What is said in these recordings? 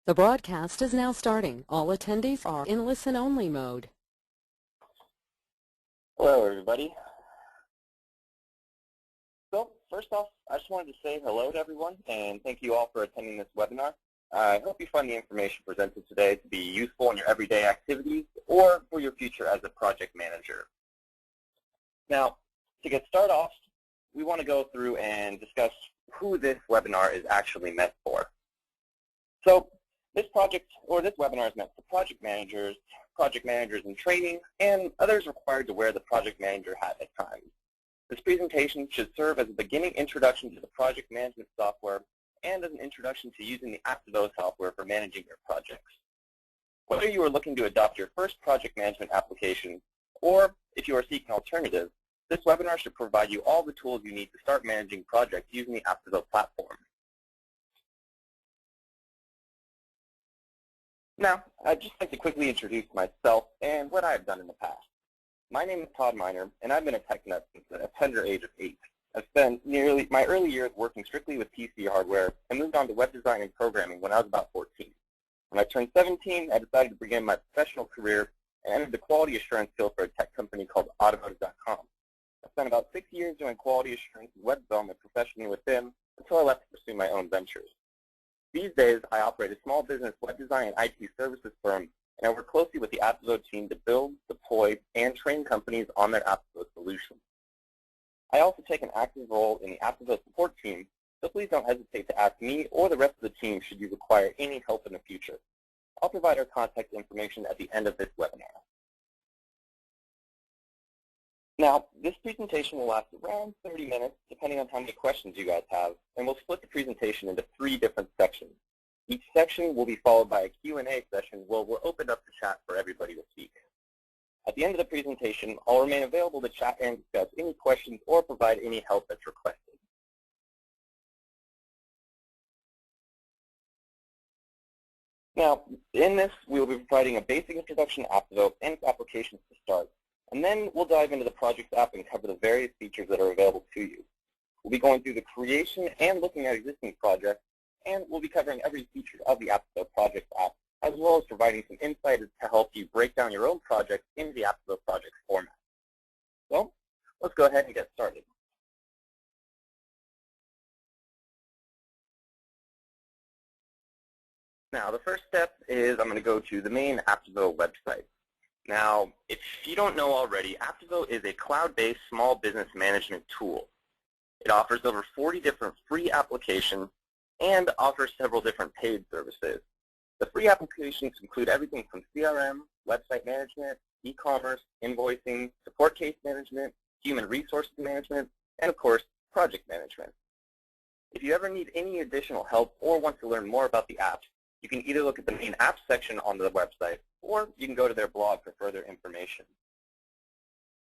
The broadcast is now starting. All attendees are in listen-only mode. Hello, everybody. So, first off, I just wanted to say hello to everyone, and thank you all for attending this webinar. I hope you find the information presented today to be useful in your everyday activities or for your future as a project manager. Now, to get started off, we want to go through and discuss who this webinar is actually meant for. So, this webinar is meant for project managers in training, and others required to wear the project manager hat at times. This presentation should serve as a beginning introduction to the project management software and as an introduction to using the Apptivo software for managing your projects. Whether you are looking to adopt your first project management application or if you are seeking alternatives, this webinar should provide you all the tools you need to start managing projects using the Apptivo platform. Now, I'd just like to quickly introduce myself and what I have done in the past. My name is Todd Miner, and I've been a tech nut since the tender age of 8. I've spent nearly my early years working strictly with PC hardware and moved on to web design and programming when I was about 14. When I turned 17, I decided to begin my professional career and entered the quality assurance field for a tech company called Automotive.com. I spent about 6 years doing quality assurance and web development professionally with them until I left to pursue my own ventures. These days, I operate a small business web design and IT services firm, and I work closely with the Apptivo team to build, deploy, and train companies on their Apptivo solutions. I also take an active role in the Apptivo support team, so please don't hesitate to ask me or the rest of the team should you require any help in the future. I'll provide our contact information at the end of this webinar. Now, this presentation will last around 30 minutes, depending on how many questions you guys have, and we'll split the presentation into 3 different sections. Each section will be followed by a Q&A session where we'll open up the chat for everybody to speak. At the end of the presentation, I'll remain available to chat and discuss any questions or provide any help that's requested. Now, in this, we will be providing a basic introduction to Apptivo and its applications to start. And then we'll dive into the project app and cover the various features that are available to you. We'll be going through the creation and looking at existing projects, and we'll be covering every feature of the Apptivo project app, as well as providing some insight to help you break down your own projects into the Apptivo project format. So, let's go ahead and get started. Now, the first step is I'm going to go to the main Apptivo website. Now, if you don't know already, Apptivo is a cloud-based small business management tool. It offers over 40 different free applications and offers several different paid services. The free applications include everything from CRM, website management, e-commerce, invoicing, support case management, human resources management, and of course, project management. If you ever need any additional help or want to learn more about the apps, you can either look at the main apps section on the website, or you can go to their blog for further information.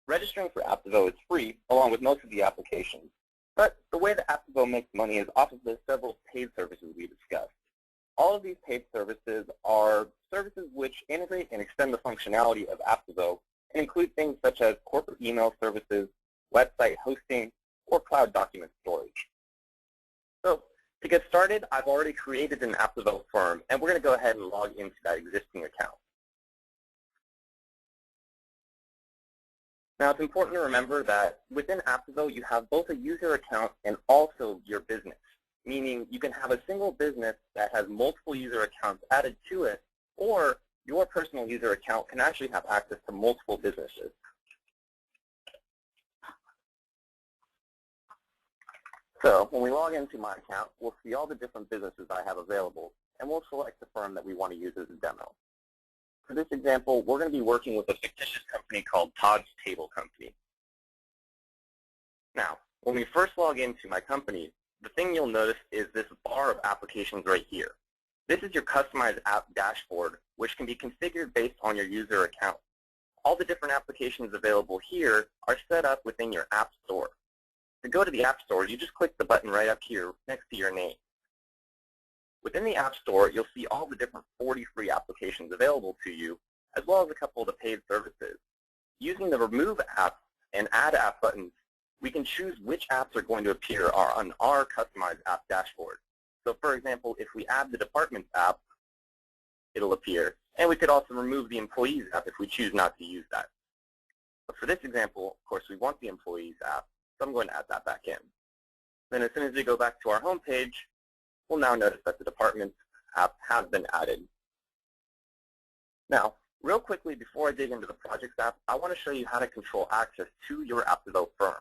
Registering for Apptivo is free, along with most of the applications. But the way that Apptivo makes money is off of the several paid services we discussed. All of these paid services are services which integrate and extend the functionality of Apptivo and include things such as corporate email services, website hosting, or cloud document storage. So, to get started, I've already created an Apptivo firm, and we're going to go ahead and log into that existing account. Now, it's important to remember that within Apptivo, you have both a user account and also your business, meaning you can have a single business that has multiple user accounts added to it, or your personal user account can actually have access to multiple businesses. So when we log into my account, we'll see all the different businesses I have available, and we'll select the firm that we want to use as a demo. For this example, we're going to be working with a fictitious company called Todd's Table Company. Now, when we first log into my company, the thing you'll notice is this bar of applications right here. This is your customized app dashboard, which can be configured based on your user account. All the different applications available here are set up within your App Store. To go to the App Store, you just click the button right up here next to your name. Within the App Store, you'll see all the different 40 free applications available to you, as well as a couple of the paid services. Using the Remove App and Add App buttons, we can choose which apps are going to appear on our customized app dashboard. So for example, if we add the Departments app, it'll appear. And we could also remove the Employees app if we choose not to use that. But for this example, of course, we want the Employees app, so I'm going to add that back in. Then as soon as we go back to our home page, we'll now notice that the Departments app has been added. Now, real quickly, before I dig into the Projects app, I want to show you how to control access to your Apptivo firm.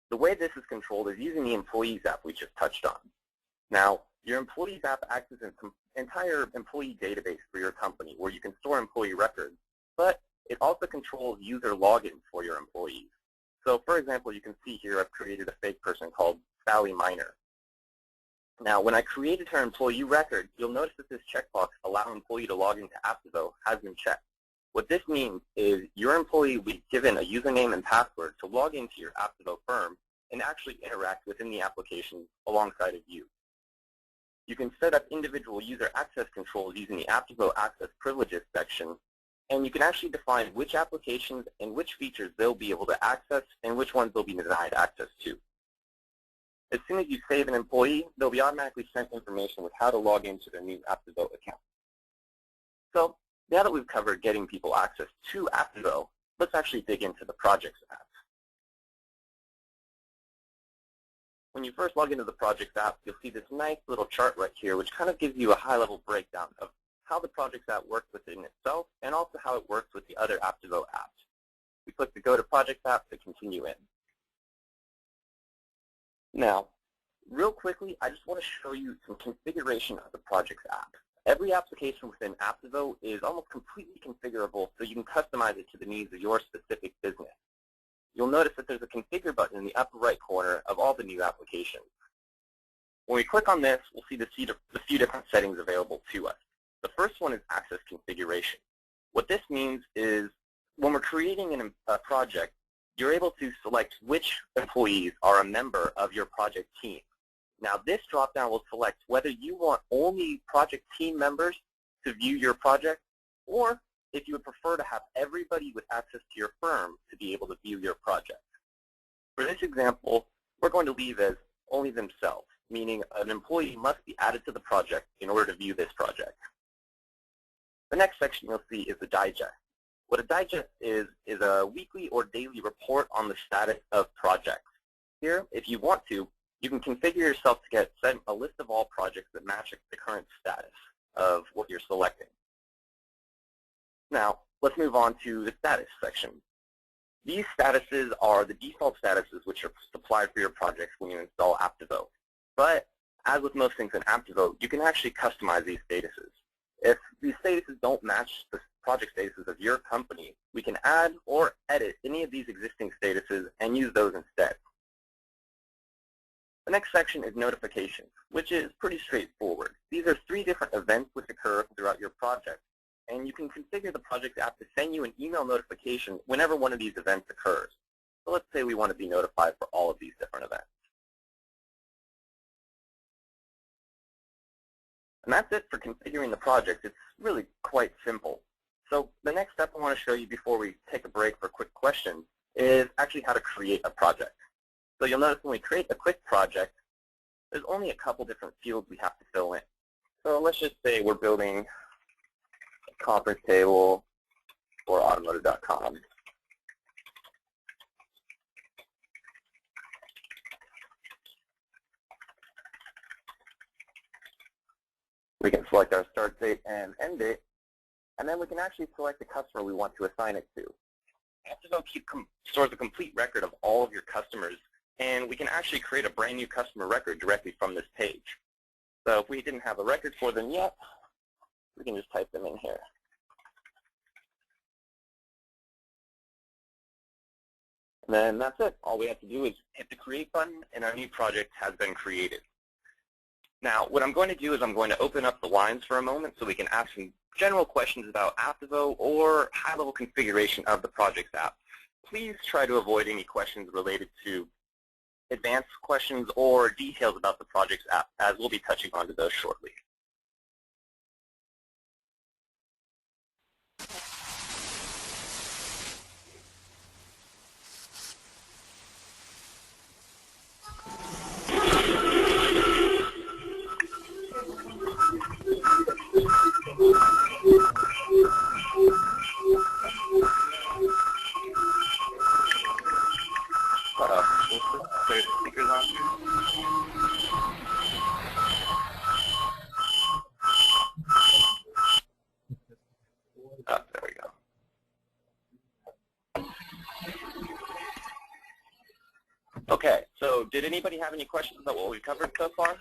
The way this is controlled is using the Employees app we just touched on. Now, your Employees app acts as an entire employee database for your company where you can store employee records, but it also controls user logins for your employees. So, for example, you can see here I've created a fake person called Sally Miner. Now, when I created her employee record, you'll notice that this checkbox, Allow Employee to Log into Apptivo, has been checked. What this means is your employee will be given a username and password to log into your Apptivo firm and actually interact within the application alongside of you. You can set up individual user access controls using the Apptivo Access Privileges section, and you can actually define which applications and which features they'll be able to access and which ones they'll be denied access to. As soon as you save an employee, they'll be automatically sent information with how to log into their new Apptivo account. So now that we've covered getting people access to Apptivo, let's actually dig into the Projects app. When you first log into the Projects app, you'll see this nice little chart right here, which kind of gives you a high-level breakdown of how the Projects app works within itself and also how it works with the other Apptivo apps. We click the Go to Projects app to continue in. Now, real quickly, I just want to show you some configuration of the Projects app. Every application within Apptivo is almost completely configurable, so you can customize it to the needs of your specific business. You'll notice that there's a Configure button in the upper right corner of all the new applications. When we click on this, we'll see the few different settings available to us. The first one is Access Configuration. What this means is when we're creating a project, you're able to select which employees are a member of your project team. Now, this drop-down will select whether you want only project team members to view your project, or if you would prefer to have everybody with access to your firm to be able to view your project. For this example, we're going to leave as only themselves, meaning an employee must be added to the project in order to view this project. The next section you'll see is the digest. What a digest is a weekly or daily report on the status of projects. Here, if you want to, you can configure yourself to get sent a list of all projects that match the current status of what you're selecting. Now, let's move on to the status section. These statuses are the default statuses which are supplied for your projects when you install Apptivo. But as with most things in Apptivo, you can actually customize these statuses. If these statuses don't match the project statuses of your company, we can add or edit any of these existing statuses and use those instead. The next section is notifications, which is pretty straightforward. These are 3 different events which occur throughout your project, and you can configure the project app to send you an email notification whenever one of these events occurs. So let's say we want to be notified for all of these different events. And that's it for configuring the project. It's really quite simple. So the next step I want to show you before we take a break for quick questions is actually how to create a project. So you'll notice when we create a quick project, there's only a couple different fields we have to fill in. So let's just say we're building a conference table for automotive.com. We can select our start date and end date, and then we can actually select the customer we want to assign it to. Apptivo stores a complete record of all of your customers, and we can actually create a brand new customer record directly from this page. So if we didn't have a record for them yet, we can just type them in here. And then that's it. All we have to do is hit the Create button, and our new project has been created. Now, what I'm going to do is I'm going to open up the lines for a moment so we can ask some general questions about Apptivo or high-level configuration of the Projects app. Please try to avoid any questions related to advanced questions or details about the Projects app, as we'll be touching on to those shortly. Clear the speakers on. Oh, there we go. Okay, so did anybody have any questions about what we covered so far?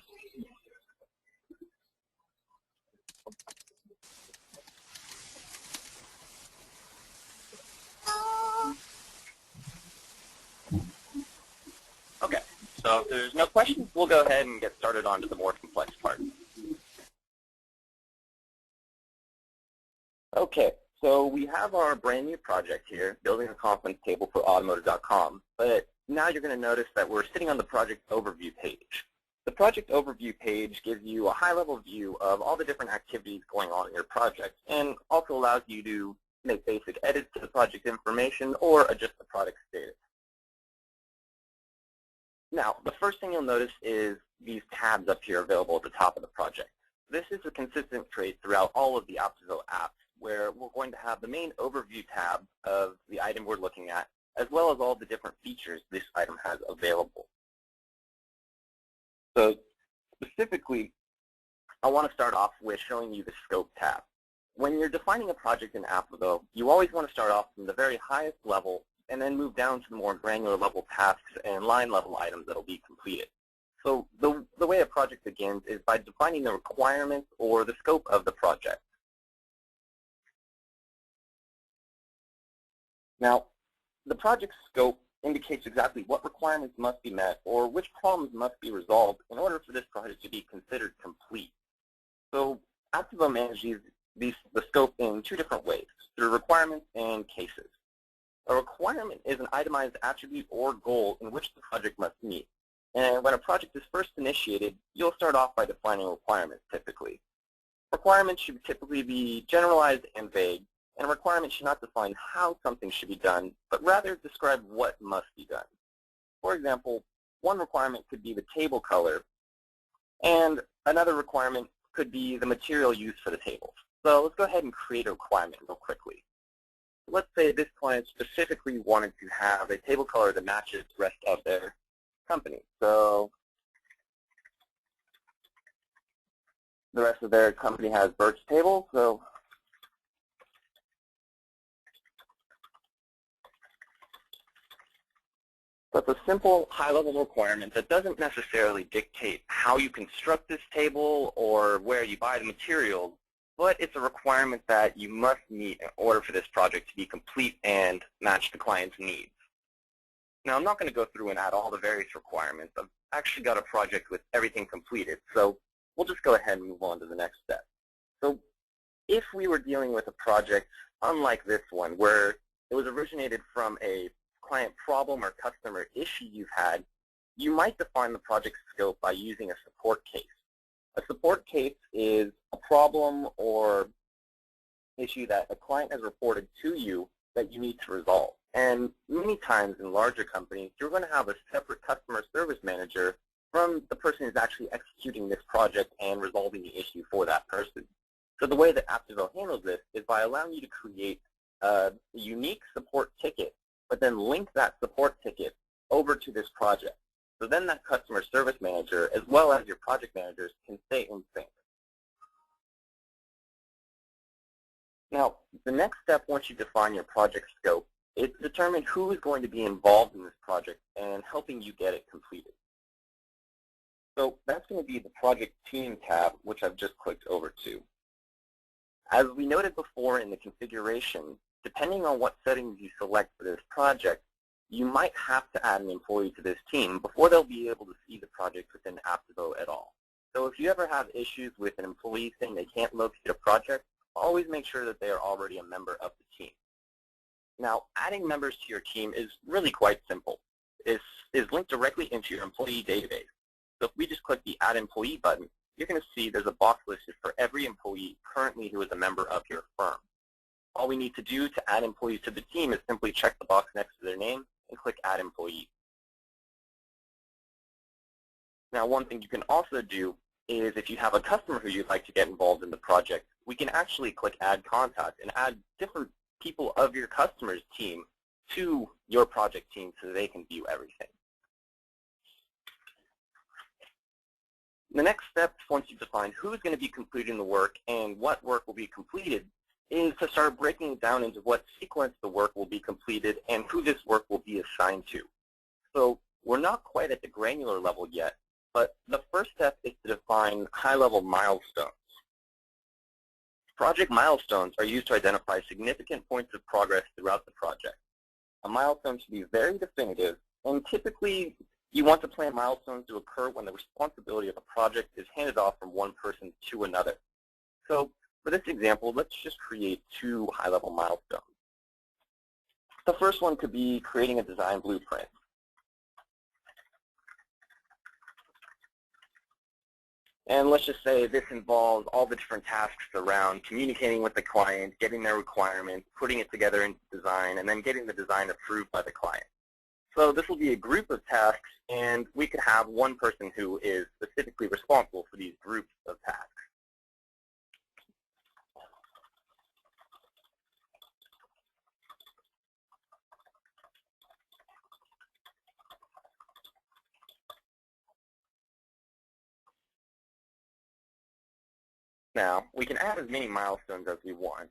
Okay, so if there's no questions, we'll go ahead and get started on to the more complex part. Okay, so we have our brand new project here, building a conference table for automotive.com, but now you're going to notice that we're sitting on the project overview page. The project overview page gives you a high-level view of all the different activities going on in your project and also allows you to make basic edits to the project information or adjust the product status. Now, the first thing you'll notice is these tabs up here available at the top of the project. This is a consistent trait throughout all of the Apptivo apps, where we're going to have the main overview tab of the item we're looking at, as well as all the different features this item has available. So specifically, I want to start off with showing you the Scope tab. When you're defining a project in Apptivo, you always want to start off from the very highest level and then move down to the more granular level tasks and line level items that will be completed. So the way a project begins is by defining the requirements or the scope of the project. Now, the project scope indicates exactly what requirements must be met or which problems must be resolved in order for this project to be considered complete. So Apptivo manages the scope in two different ways, through requirements and cases. A requirement is an itemized attribute or goal in which the project must meet. And when a project is first initiated, you'll start off by defining requirements typically. Requirements should typically be generalized and vague, and a requirement should not define how something should be done, but rather describe what must be done. For example, one requirement could be the table color, and another requirement could be the material used for the tables. So let's go ahead and create a requirement real quickly. Let's say this client specifically wanted to have a table color that matches the rest of their company. So the rest of their company has birch tables, so that's a simple high-level requirement that doesn't necessarily dictate how you construct this table or where you buy the materials, but it's a requirement that you must meet in order for this project to be complete and match the client's needs. Now, I'm not going to go through and add all the various requirements. I've actually got a project with everything completed, so we'll just go ahead and move on to the next step. So if we were dealing with a project unlike this one, where it was originated from a client problem or customer issue you've had, you might define the project scope by using a support case. A support case is a problem or issue that a client has reported to you that you need to resolve. And many times in larger companies, you're going to have a separate customer service manager from the person who's actually executing this project and resolving the issue for that person. So the way that Apptivo handles this is by allowing you to create a unique support ticket, but then link that support ticket over to this project. So then that customer service manager, as well as your project managers, can stay in sync. Now, the next step once you define your project scope is to determine who is going to be involved in this project and helping you get it completed. So that's going to be the Project Team tab, which I've just clicked over to. As we noted before in the configuration, depending on what settings you select for this project, you might have to add an employee to this team before they'll be able to see the project within Apptivo at all. So if you ever have issues with an employee saying they can't locate a project, always make sure that they are already a member of the team. Now, adding members to your team is really quite simple. It's linked directly into your employee database. So if we just click the Add Employee button, you're going to see there's a box listed for every employee currently who is a member of your firm. All we need to do to add employees to the team is simply check the box next to their name and click Add Employee. Now, one thing you can also do is if you have a customer who you'd like to get involved in the project, we can actually click Add Contact and add different people of your customer's team to your project team so they can view everything. The next step, once you've defined who's going to be completing the work and what work will be completed, is to start breaking it down into what sequence the work will be completed and who this work will be assigned to. So we're not quite at the granular level yet, but the first step is to define high-level milestones. Project milestones are used to identify significant points of progress throughout the project. A milestone should be very definitive, and typically you want to plan milestones to occur when the responsibility of a project is handed off from one person to another. So for this example, let's just create two high-level milestones. The first one could be creating a design blueprint. And let's just say this involves all the different tasks around communicating with the client, getting their requirements, putting it together into design, and then getting the design approved by the client. So this will be a group of tasks, and we could have one person who is specifically responsible for these groups of tasks. Now, we can add as many milestones as we want,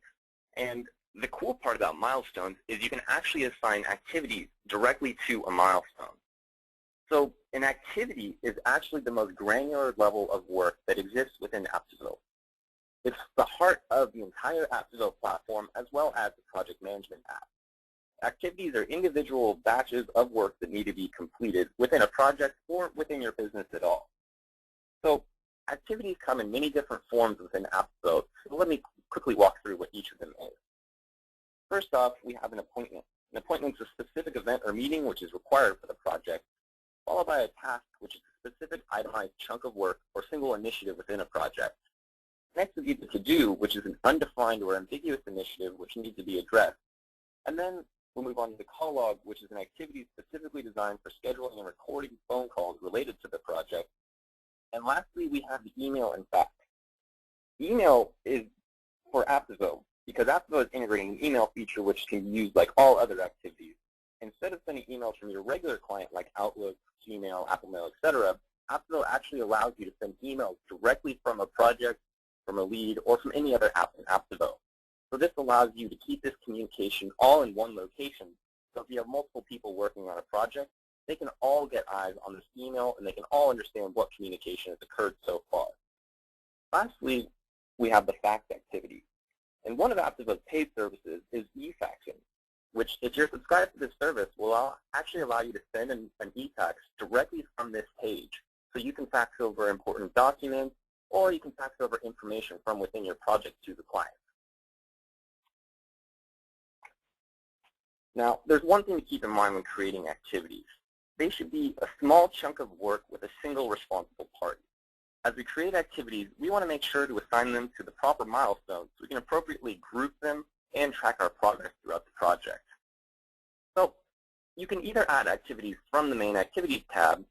and the cool part about milestones is you can actually assign activities directly to a milestone. So an activity is actually the most granular level of work that exists within Apptivo. It's the heart of the entire Apptivo platform as well as the project management app. Activities are individual batches of work that need to be completed within a project or within your business at all. So activities come in many different forms within Apptivo, so let me quickly walk through what each of them is. First off, we have an appointment. An appointment is a specific event or meeting which is required for the project, followed by a task, which is a specific itemized chunk of work or single initiative within a project. Next would be the to-do, which is an undefined or ambiguous initiative which needs to be addressed. And then we'll move on to the call log, which is an activity specifically designed for scheduling and recording phone calls related to the project. And lastly, we have the email and fax. Email is for Apptivo because Apptivo is integrating an email feature which can be used like all other activities. Instead of sending emails from your regular client like Outlook, Gmail, Apple Mail, etc., Apptivo actually allows you to send emails directly from a project, from a lead, or from any other app in Apptivo. So this allows you to keep this communication all in one location. So if you have multiple people working on a project, they can all get eyes on this email and they can all understand what communication has occurred so far. Lastly, we have the fax activity. And one of Apptivo's paid services is e-faxing, which if you're subscribed to this service will actually allow you to send an e-fax directly from this page. So you can fax over important documents or you can fax over information from within your project to the client. Now, there's one thing to keep in mind when creating activities. They should be a small chunk of work with a single responsible party. As we create activities, we want to make sure to assign them to the proper milestones so we can appropriately group them and track our progress throughout the project. So you can either add activities from the main activities tab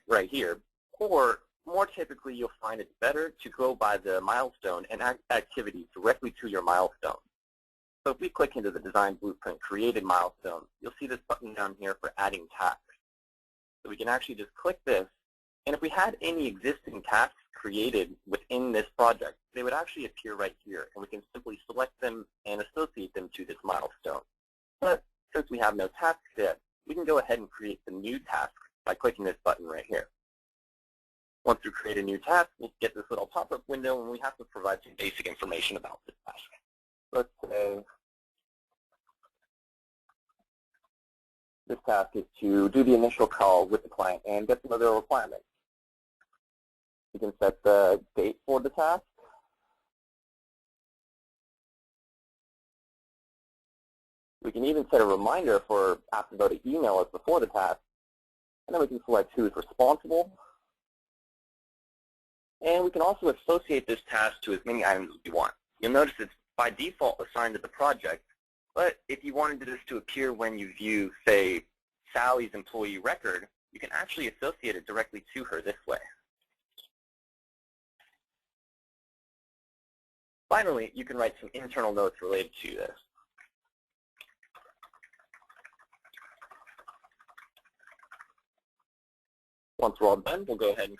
right here, or more typically you'll find it's better to go by the milestone and add activities directly to your milestone. So if we click into the Design Blueprint Created milestone, you'll see this button down here for adding tasks. So we can actually just click this, and if we had any existing tasks created within this project, they would actually appear right here, and we can simply select them and associate them to this milestone. But since we have no tasks yet, we can go ahead and create the new task by clicking this button right here. Once we create a new task, we'll get this little pop-up window, and we have to provide some basic information about this task. Let's say this task is to do the initial call with the client and get some of their requirements. You can set the date for the task. We can even set a reminder for Apptivo to email us before the task. And then we can select who is responsible. And we can also associate this task to as many items as we want. You'll notice it's by default assigned to the project. But if you wanted this to appear when you view, say, Sally's employee record, you can actually associate it directly to her this way. Finally, you can write some internal notes related to this. Once we're all done, we'll go ahead and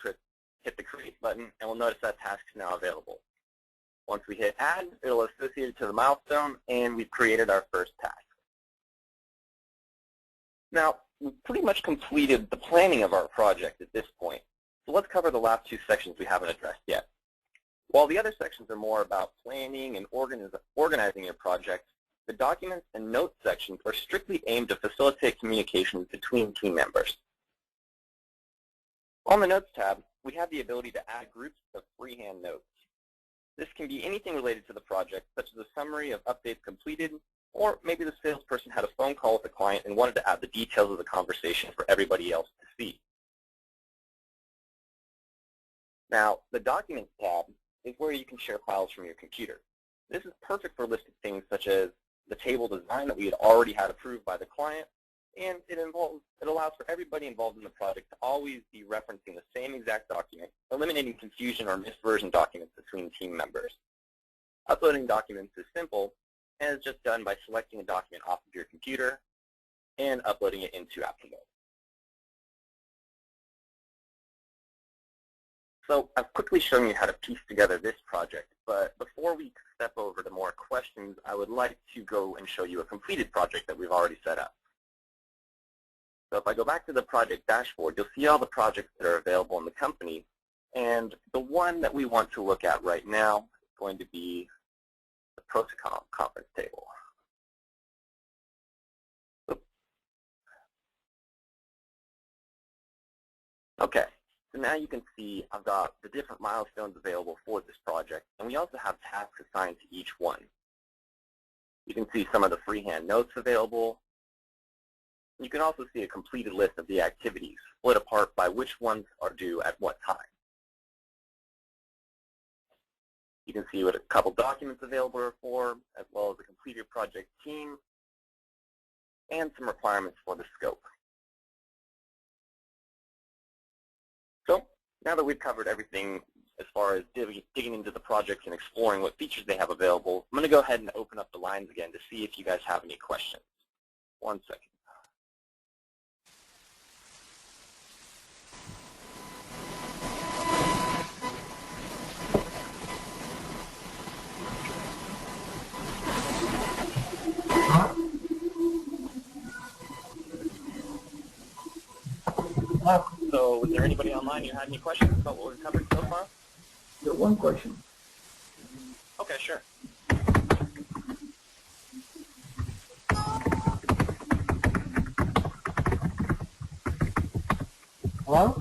hit the Create button, and we'll notice that task is now available. Once we hit Add, it'll associate it to the milestone, and we've created our first task. Now, we've pretty much completed the planning of our project at this point, so let's cover the last two sections we haven't addressed yet. While the other sections are more about planning and organizing your project, the documents and notes sections are strictly aimed to facilitate communication between team members. On the Notes tab, we have the ability to add groups of freehand notes. This can be anything related to the project, such as a summary of updates completed, or maybe the salesperson had a phone call with the client and wanted to add the details of the conversation for everybody else to see. Now, the Documents tab is where you can share files from your computer. This is perfect for listing things such as the table design that we had already had approved by the client, and it allows for everybody involved in the project to always be referencing the same exact document, eliminating confusion or misversion documents between team members. Uploading documents is simple and is just done by selecting a document off of your computer and uploading it into Apptivo. So I've quickly shown you how to piece together this project, but before we step over to more questions, I would like to go and show you a completed project that we've already set up. So if I go back to the project dashboard, you'll see all the projects that are available in the company, and the one that we want to look at right now is going to be the Protocol conference table. Okay, so now you can see I've got the different milestones available for this project, and we also have tasks assigned to each one. You can see some of the freehand notes available. You can also see a completed list of the activities, split apart by which ones are due at what time. You can see what a couple documents available are for, as well as a completed project team, and some requirements for the scope. So now that we've covered everything as far as digging into the projects and exploring what features they have available, I'm going to go ahead and open up the lines again to see if you guys have any questions. 1 second. So, is there anybody online who had any questions about what we've covered so far? Got one question. Okay, sure. Hello?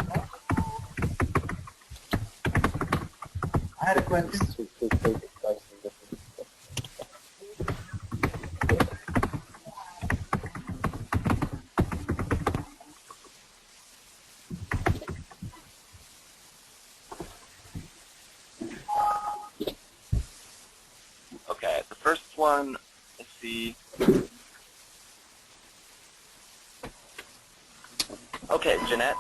I had a question. Okay, the first one, let's see. Okay, Jeanette,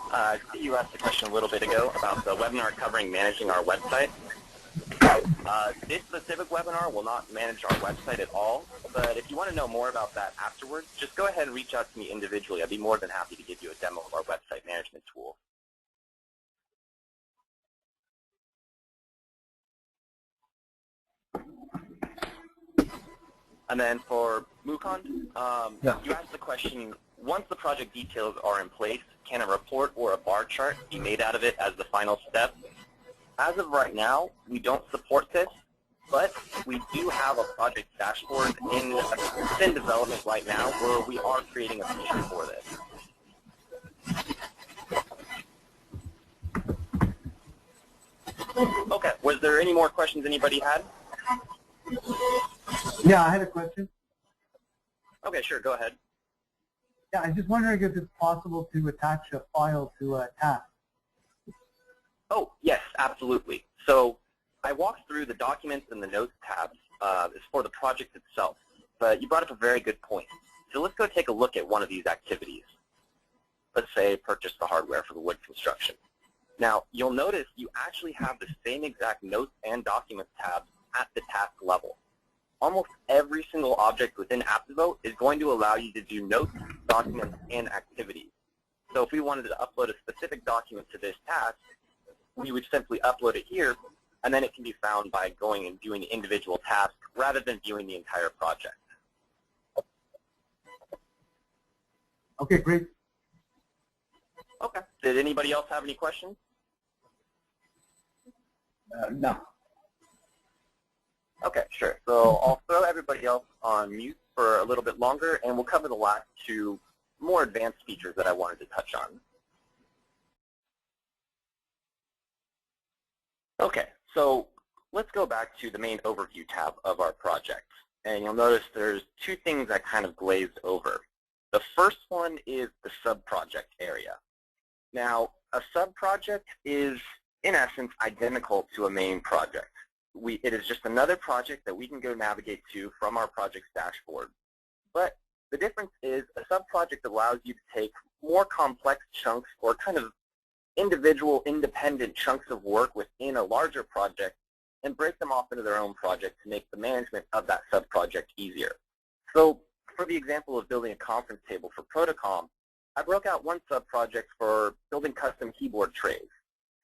you asked a question a little bit ago about the webinar covering managing our website. This specific webinar will not manage our website at all, but if you want to know more about that afterwards, just go ahead and reach out to me individually. I'd be more than happy to give you a demo of our website management tool. And then for Mukund, you asked the question, once the project details are in place, can a report or a bar chart be made out of it as the final step? As of right now, we don't support this, but we do have a project dashboard in development right now where we are creating a feature for this. Okay, was there any more questions anybody had? Yeah, I had a question. Okay, sure, go ahead. Yeah, I'm just wondering if it's possible to attach a file to a task. Oh, yes, absolutely. So I walked through the Documents and the Notes tabs for the project itself, but you brought up a very good point. So let's go take a look at one of these activities. Let's say purchase the hardware for the wood construction. Now, you'll notice you actually have the same exact Notes and Documents tabs at the task level. Almost every single object within Apptivo is going to allow you to do notes, documents, and activities. So if we wanted to upload a specific document to this task, we would simply upload it here, and then it can be found by going and doing the individual tasks rather than viewing the entire project. Okay, great. Okay. Did anybody else have any questions? No. Okay, sure. So I'll throw everybody else on mute for a little bit longer, and we'll cover the last two more advanced features that I wanted to touch on. Okay, so let's go back to the main overview tab of our project. And you'll notice there's two things that kind of glazed over. The first one is the sub-project area. Now, a sub-project is, in essence, identical to a main project. It is just another project that we can go navigate to from our project's dashboard. But the difference is a sub-project allows you to take more complex chunks or kind of individual, independent chunks of work within a larger project and break them off into their own project to make the management of that sub-project easier. So for the example of building a conference table for Protocom, I broke out one sub-project for building custom keyboard trays,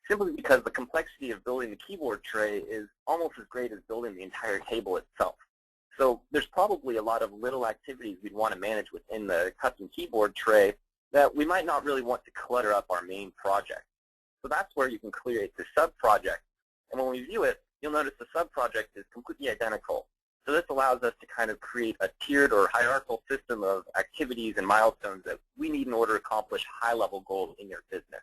simply because the complexity of building the keyboard tray is almost as great as building the entire table itself. So there's probably a lot of little activities we'd want to manage within the custom keyboard tray that we might not really want to clutter up our main project. So that's where you can create the sub-project. And when we view it, you'll notice the sub-project is completely identical. So this allows us to kind of create a tiered or hierarchical system of activities and milestones that we need in order to accomplish high-level goals in your business.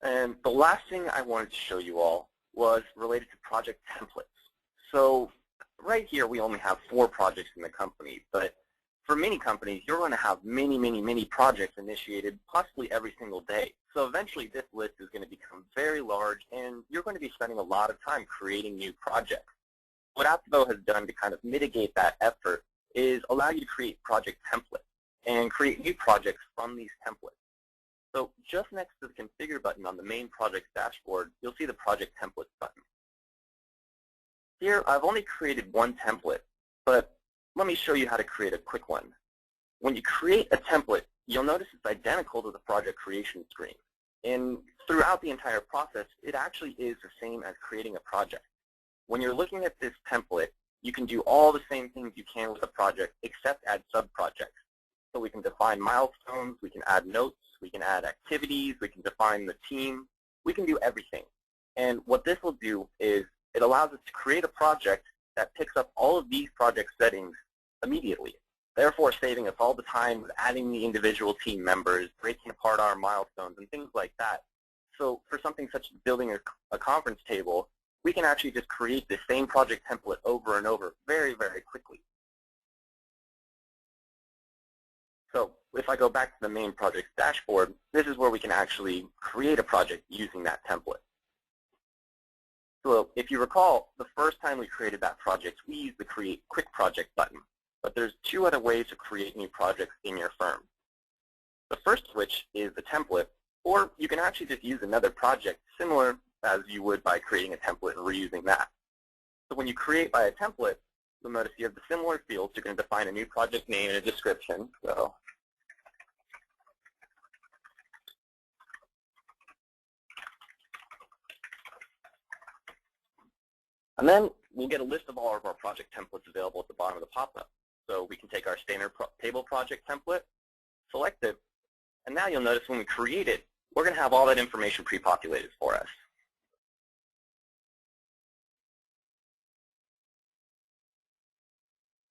And the last thing I wanted to show you all was related to project templates. So right here, we only have 4 projects in the company, but for many companies, you're going to have many projects initiated possibly every single day. So eventually, this list is going to become very large, and you're going to be spending a lot of time creating new projects. What Apptivo has done to kind of mitigate that effort is allow you to create project templates and create new projects from these templates. So just next to the Configure button on the main project dashboard, you'll see the Project Templates button. Here, I've only created one template, but let me show you how to create a quick one. When you create a template, you'll notice it's identical to the project creation screen. And throughout the entire process, it actually is the same as creating a project. When you're looking at this template, you can do all the same things you can with a project except add sub-projects. So we can define milestones, we can add notes, we can add activities, we can define the team, we can do everything. And what this will do is it allows us to create a project that picks up all of these project settings immediately, therefore saving us all the time with adding the individual team members, breaking apart our milestones, and things like that. So for something such as building a conference table, we can actually just create the same project template over and over very quickly. So if I go back to the main project dashboard, this is where we can actually create a project using that template. So if you recall, the first time we created that project, we used the Create Quick Project button. But there's 2 other ways to create new projects in your firm. The first of which is the template, or you can actually just use another project similar as you would by creating a template and reusing that. So when you create by a template, you'll notice you have the similar fields. You can define a new project name and a description. So and then we'll get a list of all of our project templates available at the bottom of the pop-up. So we can take our standard table project template, select it, and now you'll notice when we create it, we're going to have all that information pre-populated for us.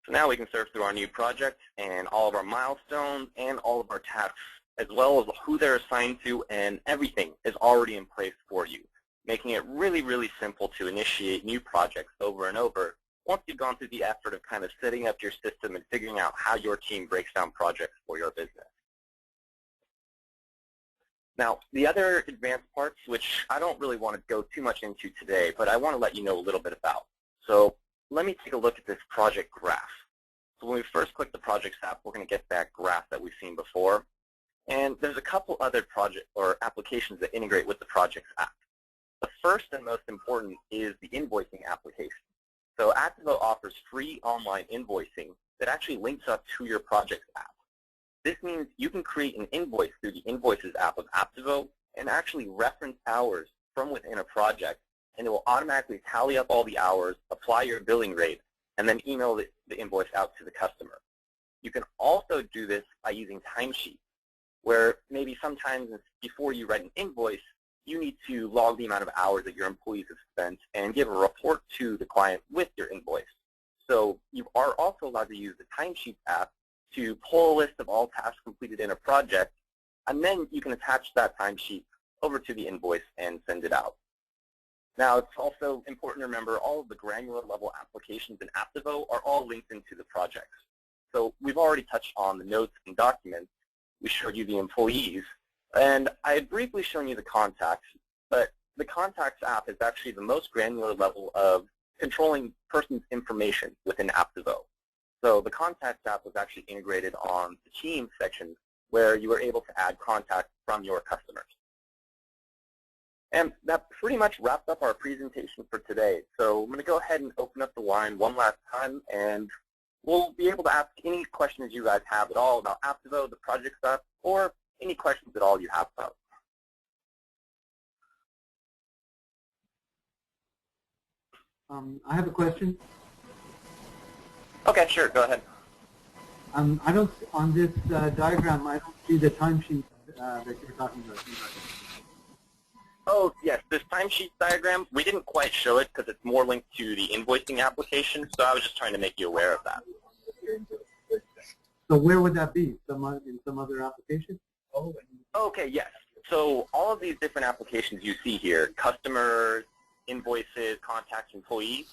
So now we can surf through our new project, and all of our milestones and all of our tasks, as well as who they're assigned to, and everything is already in place for you, making it really simple to initiate new projects over and over once you've gone through the effort of kind of setting up your system and figuring out how your team breaks down projects for your business. Now, the other advanced parts, which I don't really want to go too much into today, but I want to let you know a little bit about. So let me take a look at this project graph. So when we first click the Projects app, we're going to get that graph that we've seen before. And there's a couple other project or applications that integrate with the Projects app. The first and most important is the invoicing application. So Apptivo offers free online invoicing that actually links up to your Projects app. This means you can create an invoice through the Invoices app of Apptivo and actually reference hours from within a project, and it will automatically tally up all the hours, apply your billing rate, and then email the invoice out to the customer. You can also do this by using timesheets, where maybe sometimes before you write an invoice, you need to log the amount of hours that your employees have spent and give a report to the client with your invoice. So you are also allowed to use the Timesheets app to pull a list of all tasks completed in a project, and then you can attach that timesheet over to the invoice and send it out. Now, it's also important to remember all of the granular level applications in Apptivo are all linked into the projects. So we've already touched on the notes and documents. We showed you the employees, and I had briefly shown you the contacts, but the Contacts app is actually the most granular level of controlling person's information within Apptivo. So the Contacts app was actually integrated on the Teams section where you were able to add contacts from your customers. And that pretty much wraps up our presentation for today. So I'm going to go ahead and open up the line one last time, and we'll be able to ask any questions you guys have at all about Apptivo, the project stuff, or any questions at all you have about. I have a question. Okay, sure, go ahead. I don't, on this diagram, I don't see the timesheet that you're talking about. Oh, yes, this timesheet diagram, we didn't quite show it because it's more linked to the invoicing application, so I was just trying to make you aware of that. So where would that be? In some other application? Okay, yes. So all of these different applications you see here, customers, invoices, contacts, employees,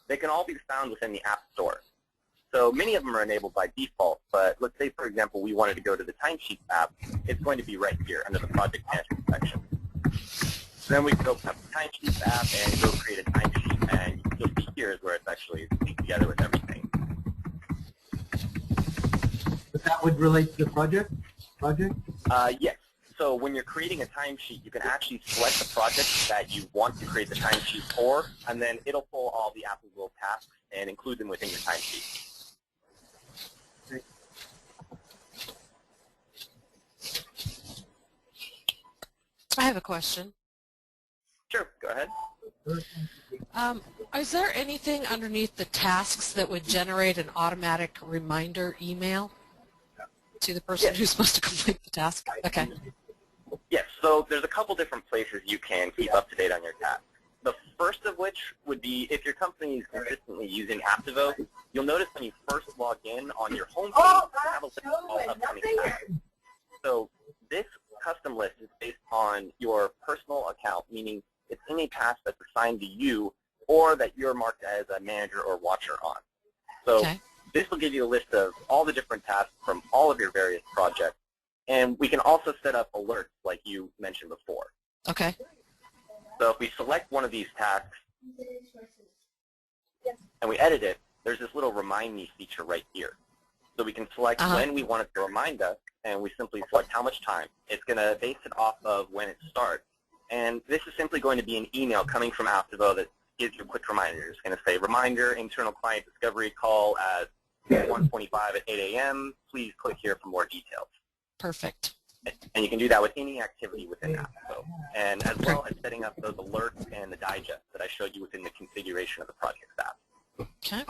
they can all be found within the App Store. So many of them are enabled by default, but let's say, for example, we wanted to go to the Timesheets app. It's going to be right here under the Project Management section. So then we can open up the Timesheets app and go create a timesheet, and you'll see here is where it's actually linked together with everything. But that would relate to the project? Yes. So when you're creating a timesheet, you can actually select the project that you want to create the timesheet for, and then it'll pull all the applicable tasks and include them within your timesheet. I have a question. Sure, go ahead. Is there anything underneath the tasks that would generate an automatic reminder email to the person who's supposed to complete the task? Okay. Yes, so there's a couple different places you can keep up to date on your tasks. The first of which would be if your company is consistently using Apptivo, you'll notice when you first log in on your home page, you have a list of all upcoming tasks. So this custom list is based on your personal account, meaning it's any task that's assigned to you or that you're marked as a manager or watcher on. So this will give you a list of all the different tasks from all of your various projects. And we can also set up alerts like you mentioned before. Okay. So if we select one of these tasks and we edit it, there's this little remind me feature right here. So we can select when we want it to remind us, and we simply select how much time. It's going to base it off of when it starts. And this is simply going to be an email coming from Apptivo that gives you a quick reminder. It's going to say, reminder, internal client discovery call at 1:25 at 8 a.m. Please click here for more details. Perfect. And you can do that with any activity within Apptivo, and as well as setting up those alerts and the digest that I showed you within the configuration of the project app. Okay.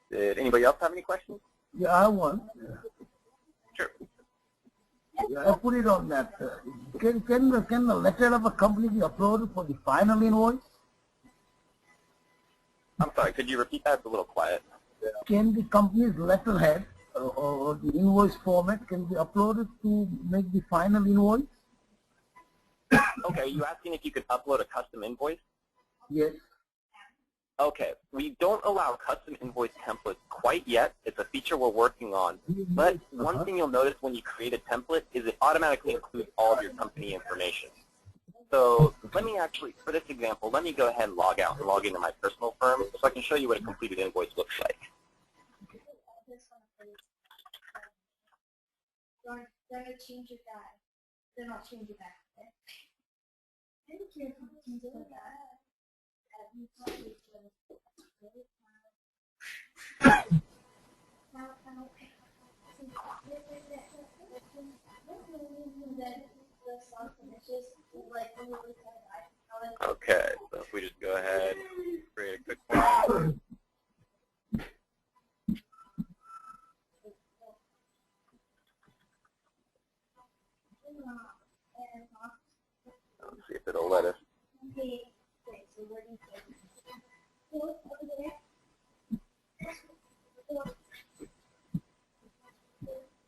Did anybody else have any questions? Yeah, I have one. Sure. I put it on that. Can the letter of a company be uploaded for the final invoice? I'm sorry, could you repeat that? It's a little quiet. Can the company's letterhead or the invoice format can be uploaded to make the final invoice? Okay, are you asking if you could upload a custom invoice? Yes. Okay, we don't allow custom invoice templates quite yet. It's a feature we're working on. But one thing you'll notice when you create a template is it automatically includes all of your company information. So let me actually, for this example, let me go ahead and log out and log into my personal firm so I can show you what a completed invoice looks like. Change it back. Then I'll change it back. I don't care if you can do that. like when we look at it, Okay, so if we just go ahead, create a quick one. Let's see if it'll let us. okay, so what do you think? Over there.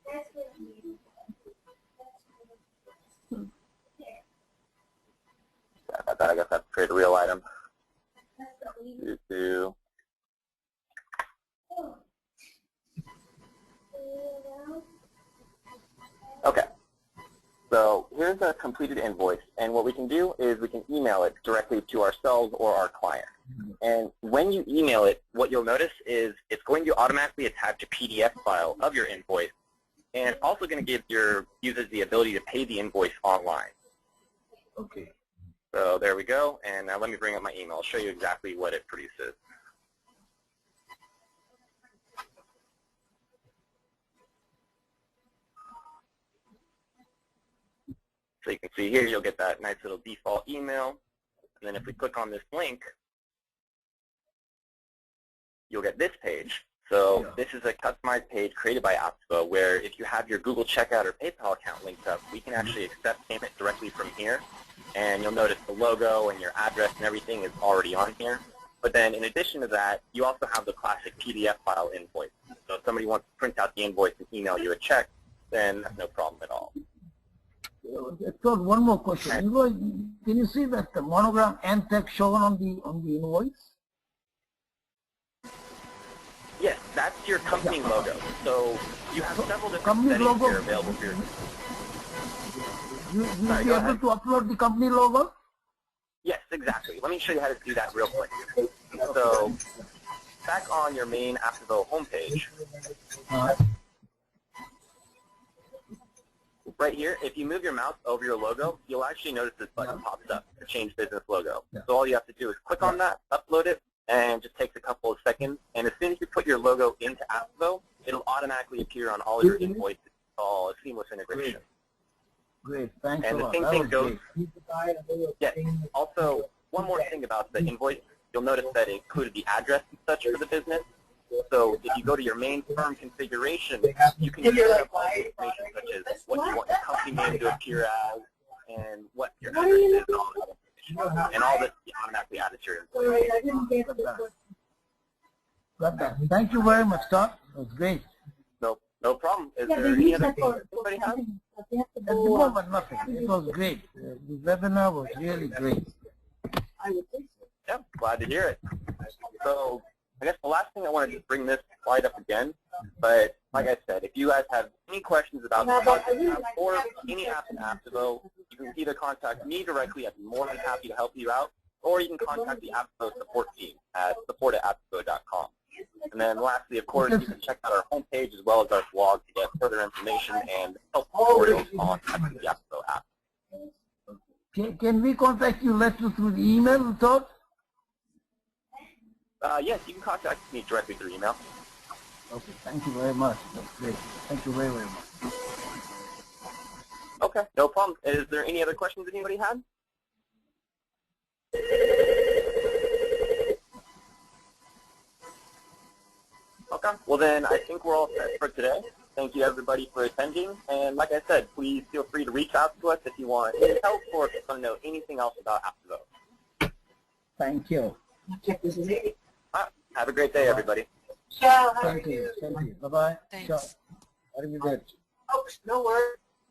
That's what you Sorry about that. I guess I have to create a real item. that's what we Do. Okay. So here's a completed invoice, and what we can do is we can email it directly to ourselves or our client. And when you email it, what you'll notice is it's going to automatically attach a PDF file of your invoice, and it's also going to give your users the ability to pay the invoice online. Okay. So there we go, and now let me bring up my email. I'll show you exactly what it produces. So you can see here, you'll get that nice little default email. And then if we click on this link, you'll get this page. So this is a customized page created by Apptivo where if you have your Google Checkout or PayPal account linked up, we can actually accept payment directly from here. And you'll notice the logo and your address and everything is already on here. But then in addition to that, you also have the classic PDF file invoice. So if somebody wants to print out the invoice and email you a check, then that's no problem at all. So one more question. Invoice, can you see that the monogram and text shown on the invoice? Yes, that's your company logo. So you have several different Company settings logo. here available for your. You Sorry, be go able ahead. to upload the company logo? Yes, exactly. Let me show you how to do that real quick. So back on your main Apptivo homepage, right here, if you move your mouse over your logo, you'll actually notice this button pops up, the Change Business logo. So all you have to do is click on that, upload it, and it just takes a couple of seconds. And as soon as you put your logo into Apptivo, it'll automatically appear on all your invoices. It's all a seamless integration. Great, thanks And a the lot. same That thing was goes. great. Yes. Also, one more thing about the invoice, you'll notice that it included the address and such for the business. So if you go to your main firm configuration, you can set up all the information such as what you want your company name to appear as and what your address is and all that information. And all this is automatically added to your invoice. I didn't get the Got that. Thank you very much, Scott. That was great. No problem. Is Yeah, there they any use other that things for anybody has? something, but they have to At the go, moment, nothing. It was great. The webinar was really great. I would think so. Yeah, glad to hear it. So I guess the last thing I want to just bring this slide up again, but like I said, if you guys have any questions about the project app or any app in Apptivo, you can either contact me directly. I'd be more than happy to help you out, or you can contact the Apptivo support team at support@apptivo.com. And then lastly, of course, you can check out our homepage as well as our blog to get further information and help tutorials on the Apptivo app. Can we contact you later through the email, Todd? Yes, you can contact me directly through email. Okay, thank you very much. That's great. Thank you very, very much. Okay, no problem. Is there any other questions anybody had? Okay, well then I think we're all set for today. Thank you everybody for attending, and like I said, please feel free to reach out to us if you want any help or if you want to know anything else about Apptivo. Thank you. Check this is it. Have a great day, everybody. Ciao. Thank you. Thank you. Bye-bye. Thanks. Ciao. Arrivederci. Oh, no worries.